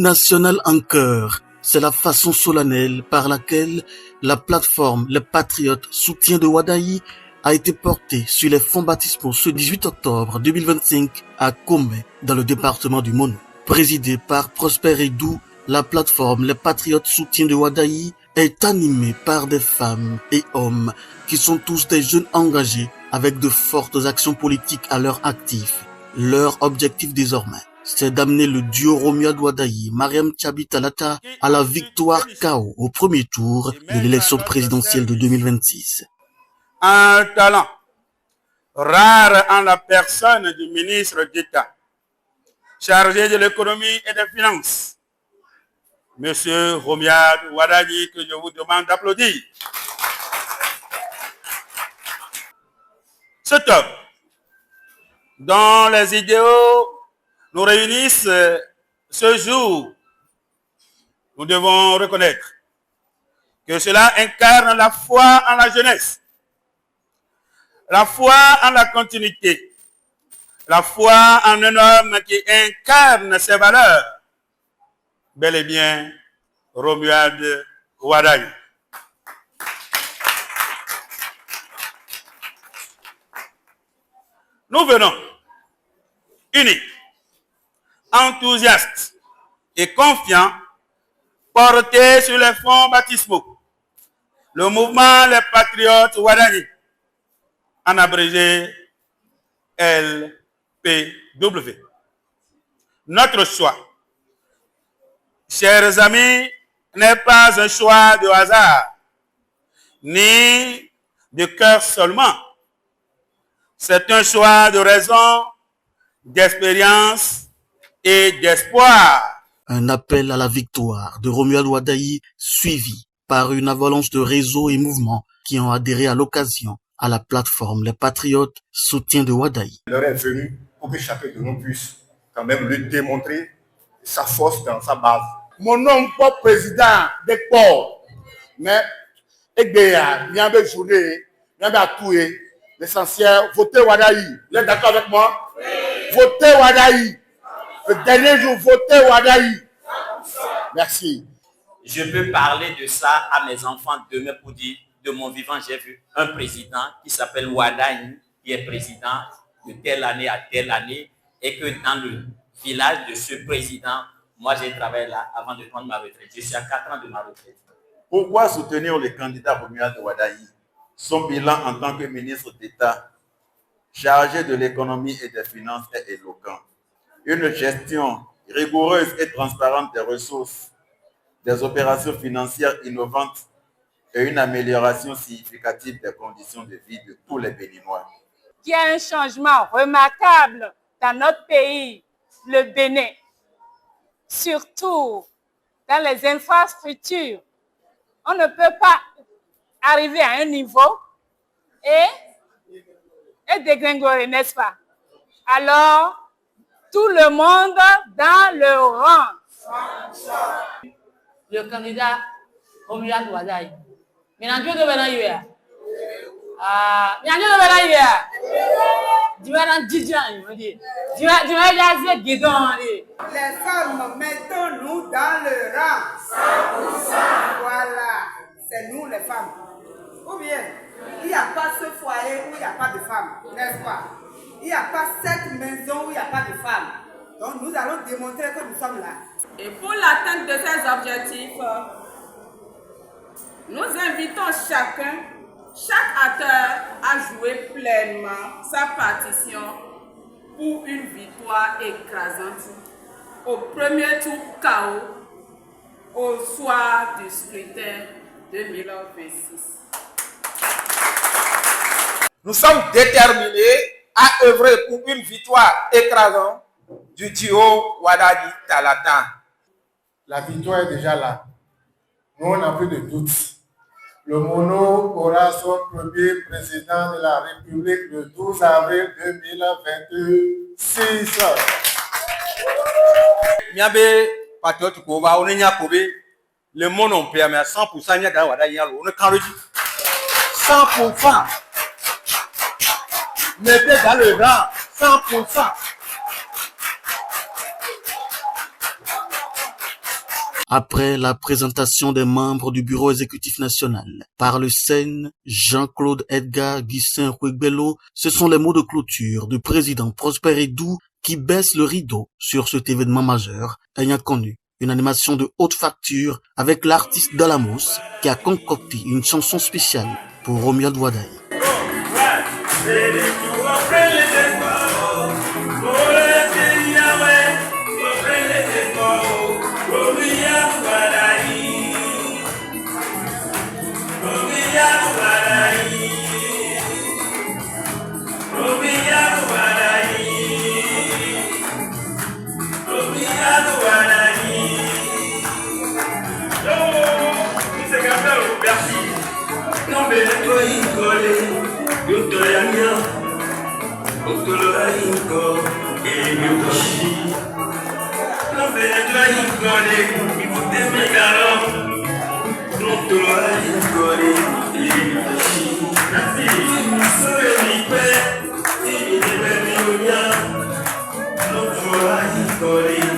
national en chœur. C'est la façon solennelle par laquelle la plateforme Les Patriotes Soutien de Ouadaï a été portée sur les fonds baptismaux ce 18 octobre 2025 à Komé, dans le département du Mono. Présidée par Prosper Edou, la plateforme Les Patriotes Soutien de Ouadaï est animée par des femmes et hommes qui sont tous des jeunes engagés avec de fortes actions politiques à leur actif. Leur objectif désormais, c'est d'amener le duo Romuald Ouadaï, Mariam Tchabi Talata à la victoire KO au premier tour de l'élection présidentielle de 2026. Un talent rare en la personne du ministre d'État chargé de l'économie et des finances, Monsieur Romuald Ouadaï, que je vous demande d'applaudir. Cet homme, dont les idéaux nous réunissent ce jour, nous devons reconnaître que cela incarne la foi en la jeunesse, la foi en la continuité, la foi en un homme qui incarne ses valeurs, bel et bien Romuald Ouadaï. Nous venons unis, enthousiastes et confiants, portés sur les fonds baptismaux. Le mouvement Les Patriotes Ouadaï, en abrégé LPW. Notre choix, chers amis, n'est pas un choix de hasard, ni de cœur seulement. C'est un choix de raison, d'expérience et d'espoir. Un appel à la victoire de Romuald Ouadaï suivi par une avalanche de réseaux et mouvements qui ont adhéré à l'occasion à la plateforme Les Patriotes Soutien de Ouadaï. L'heure est venue pour que chacun de nous puisse quand même lui démontrer sa force dans sa base. Mon nom n'est pas président des ports, mais il y a une journée, il y a tout. L'essentiel, votez Ouadaï. Vous êtes d'accord avec moi? Oui. Votez Ouadaï. Le dernier jour, votez Ouadaï. Merci. Je peux parler de ça à mes enfants demain pour dire, de mon vivant, j'ai vu un président qui s'appelle Ouadaï, qui est président de telle année à telle année, et que dans le village de ce président, moi j'ai travaillé là avant de prendre ma retraite. Je suis à 4 ans de ma retraite. Pourquoi soutenir le candidat Romuald Ouadaï? Son bilan en tant que ministre d'État chargé de l'économie et des finances est éloquent. Une gestion rigoureuse et transparente des ressources, des opérations financières innovantes et une amélioration significative des conditions de vie de tous les Béninois. Il y a un changement remarquable dans notre pays, le Bénin, surtout dans les infrastructures. On ne peut pas arriver à un niveau et dégringoler, n'est-ce pas? Alors, tout le monde dans le rang. Le candidat Romuald Ouadaï. Maintenant, Dieu devait là, il y a. Dieu devait là, il y a. Dieu devait là, Dieu devait là, guidon. Les femmes, mettons-nous dans le rang. 100%. Voilà, c'est nous les femmes. Ou bien, il n'y a pas ce foyer où il n'y a pas de femmes, n'est-ce pas? Il n'y a pas cette maison où il n'y a pas de femmes. Donc nous allons démontrer que nous sommes là. Et pour l'atteinte de ces objectifs, nous invitons chaque acteur à jouer pleinement sa partition pour une victoire écrasante au premier tour KO au soir du scrutin 2026. Nous sommes déterminés à œuvrer pour une victoire écrasante du duo Ouadaï Talata. La victoire est déjà là. Nous, on n'a plus de doute. Le Mono aura son premier président de la République le 12 avril 2026. Miabe patriote Kova, on est à le monde on permet à 100% n'y a dans Ouadaï, on est quand 100%. Mettez dans le rang 100%. Après la présentation des membres du bureau exécutif national par le Sen Jean-Claude Edgar Guissin Huegbello, ce sont les mots de clôture du président Prosper Edou qui baisse le rideau sur cet événement majeur ayant connu une animation de haute facture avec l'artiste Dalamos qui a concocté une chanson spéciale pour Romuald Wadaye. Sorry.